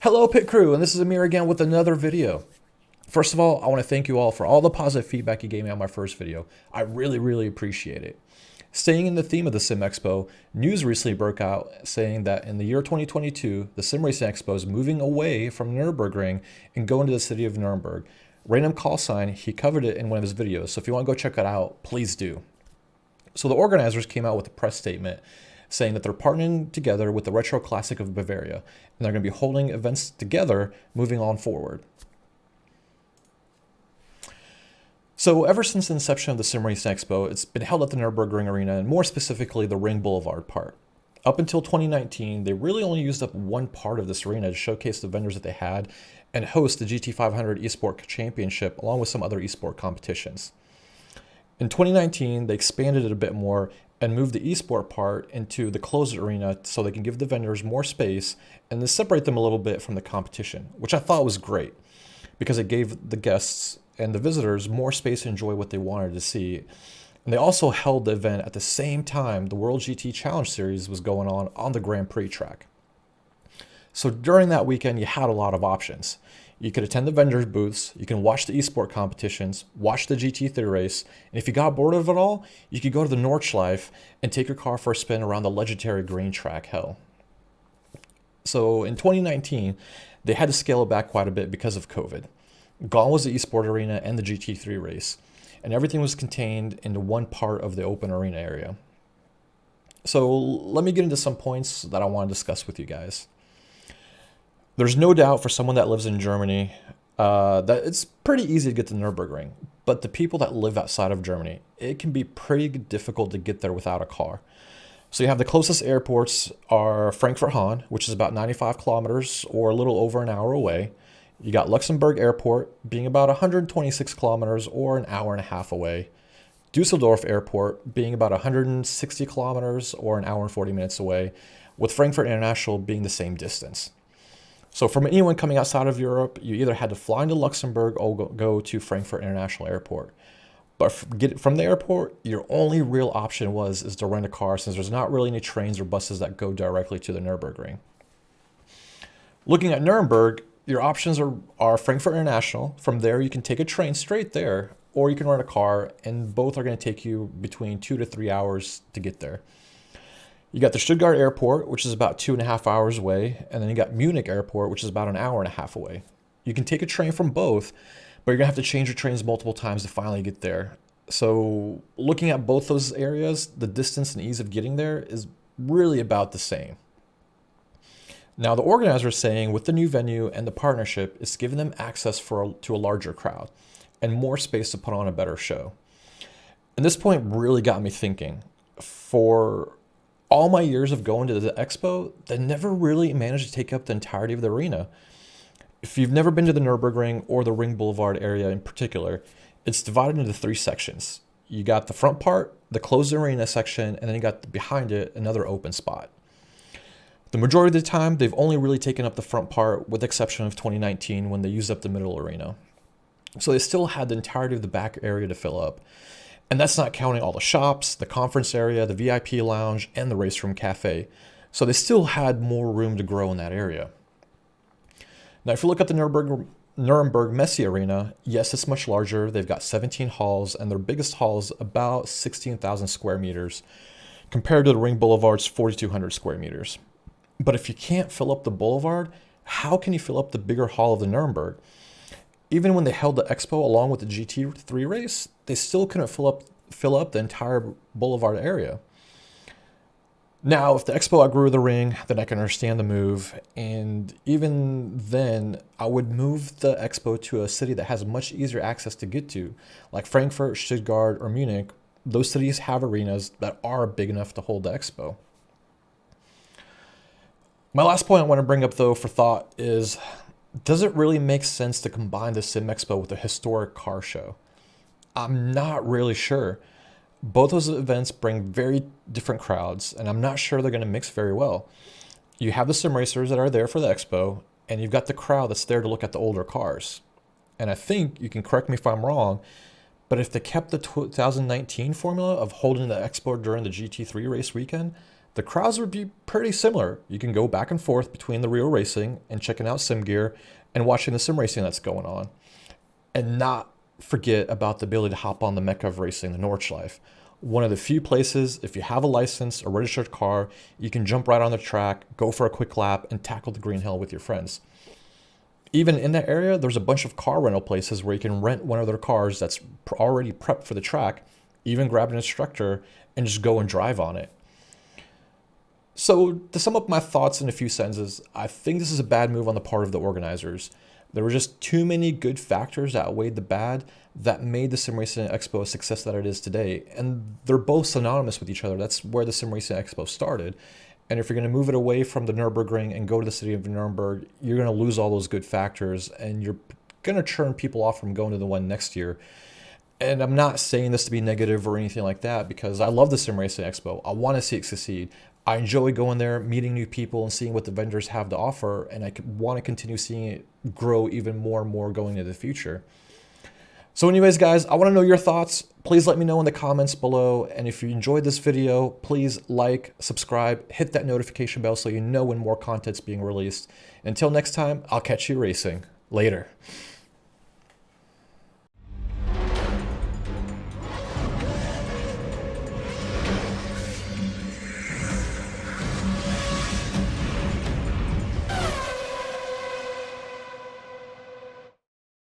Hello Pit Crew, and this is Amir again with another video. First of all, I want to thank you all for all the positive feedback you gave me on my first video. I really appreciate it. Staying in the theme of the Sim Expo, news recently broke out saying that in the year 2022, the Sim Racing Expo is moving away from Nurburgring and going to the city of Nuremberg. Random call sign, he covered it in one of his videos, so if you want to go check it out, please do. So the organizers came out with a press statement saying that they're partnering together with the Retro Classic of Bavaria, and they're going to be holding events together moving on forward. So ever since the inception of the Sim Racing Expo, it's been held at the Nurburgring Arena, and more specifically the Ring Boulevard part. Up until 2019, they really only used up one part of this arena to showcase the vendors that they had and host the GT500 Esport Championship along with some other esport competitions. In 2019, they expanded it a bit more and moved the esport part into the closed arena so they can give the vendors more space and then separate them a little bit from the competition, which I thought was great because it gave the guests and the visitors more space to enjoy what they wanted to see. And they also held the event at the same time the World GT Challenge Series was going on the Grand Prix track. So during that weekend, you had a lot of options. You could attend the vendors' booths, you can watch the esport competitions, watch the GT3 race, and if you got bored of it all, you could go to the Nordschleife and take your car for a spin around the legendary green track hell. So in 2019, they had to scale it back quite a bit because of COVID. Gone was the esport arena and the GT3 race, and everything was contained into one part of the open arena area. So let me get into some points that I want to discuss with you guys. There's no doubt for someone that lives in Germany that it's pretty easy to get to Nürburgring, but the people that live outside of Germany, it can be pretty difficult to get there without a car. So you have the closest airports are Frankfurt-Hahn, which is about 95 kilometers or a little over an hour away. You got Luxembourg Airport being about 126 kilometers or an hour and a half away. Dusseldorf Airport being about 160 kilometers or an hour and 40 minutes away, with Frankfurt International being the same distance. So from anyone coming outside of Europe, you either had to fly into Luxembourg or go to Frankfurt International Airport. But get from the airport, your only real option is to rent a car since there's not really any trains or buses that go directly to the Nürburgring. Looking at Nuremberg, your options are Frankfurt International. From there, you can take a train straight there, or you can rent a car, and both are going to take you between 2 to 3 hours to get there. You got the Stuttgart Airport, which is about 2.5 hours away, and then you got Munich Airport, which is about an hour and a half away. You can take a train from both, but you're going to have to change your trains multiple times to finally get there. So looking at both those areas, the distance and ease of getting there is really about the same. Now, the organizer is saying with the new venue and the partnership, it's giving them access to a larger crowd and more space to put on a better show. And this point really got me thinking. For all my years of going to the expo, they never really managed to take up the entirety of the arena. If you've never been to the Nürburgring or the Ring Boulevard area in particular, it's divided into 3 sections. You got the front part, the closed arena section, and then you got behind it another open spot. The majority of the time, they've only really taken up the front part with the exception of 2019 when they used up the middle arena. So they still had the entirety of the back area to fill up. And that's not counting all the shops, the conference area, the VIP lounge, and the race room cafe. So they still had more room to grow in that area. Now, if you look at the Nuremberg Messi Arena, yes, it's much larger. They've got 17 halls, and their biggest hall is about 16,000 square meters, compared to the Ring Boulevard's 4,200 square meters. But if you can't fill up the boulevard, how can you fill up the bigger hall of the Nuremberg? Even when they held the expo along with the GT3 race, they still couldn't fill up the entire boulevard area. Now, if the expo outgrew the ring, then I can understand the move. And even then, I would move the expo to a city that has much easier access to get to, like Frankfurt, Stuttgart, or Munich. Those cities have arenas that are big enough to hold the expo. My last point I want to bring up, though, for thought is, does it really make sense to combine the Sim Expo with a historic car show? I'm not really sure. Both those events bring very different crowds, and I'm not sure they're going to mix very well. You have the sim racers that are there for the expo, and you've got the crowd that's there to look at the older cars. And I think, you can correct me if I'm wrong, but if they kept the 2019 formula of holding the expo during the GT3 race weekend, The crowds would be pretty similar. You can go back and forth between the real racing and checking out sim gear and watching the sim racing that's going on. And not forget about the ability to hop on the mecca of racing, the Nordschleife. One of the few places, if you have a license, a registered car, you can jump right on the track, go for a quick lap, and tackle the green hill with your friends. Even in that area, there's a bunch of car rental places where you can rent one of their cars that's already prepped for the track, even grab an instructor, and just go and drive on it. So, to sum up my thoughts in a few sentences, I think this is a bad move on the part of the organizers. There were just too many good factors that outweighed the bad that made the Sim Racing Expo a success that it is today. And they're both synonymous with each other. That's where the Sim Racing Expo started. And if you're going to move it away from the Nurburgring and go to the city of Nuremberg, you're going to lose all those good factors and you're going to turn people off from going to the one next year. And I'm not saying this to be negative or anything like that, because I love the Sim Racing Expo. I want to see it succeed. I enjoy going there, meeting new people, and seeing what the vendors have to offer. And I want to continue seeing it grow even more and more going into the future. So anyways, guys, I want to know your thoughts. Please let me know in the comments below. And if you enjoyed this video, please like, subscribe, hit that notification bell so you know when more content's being released. Until next time, I'll catch you racing. Later.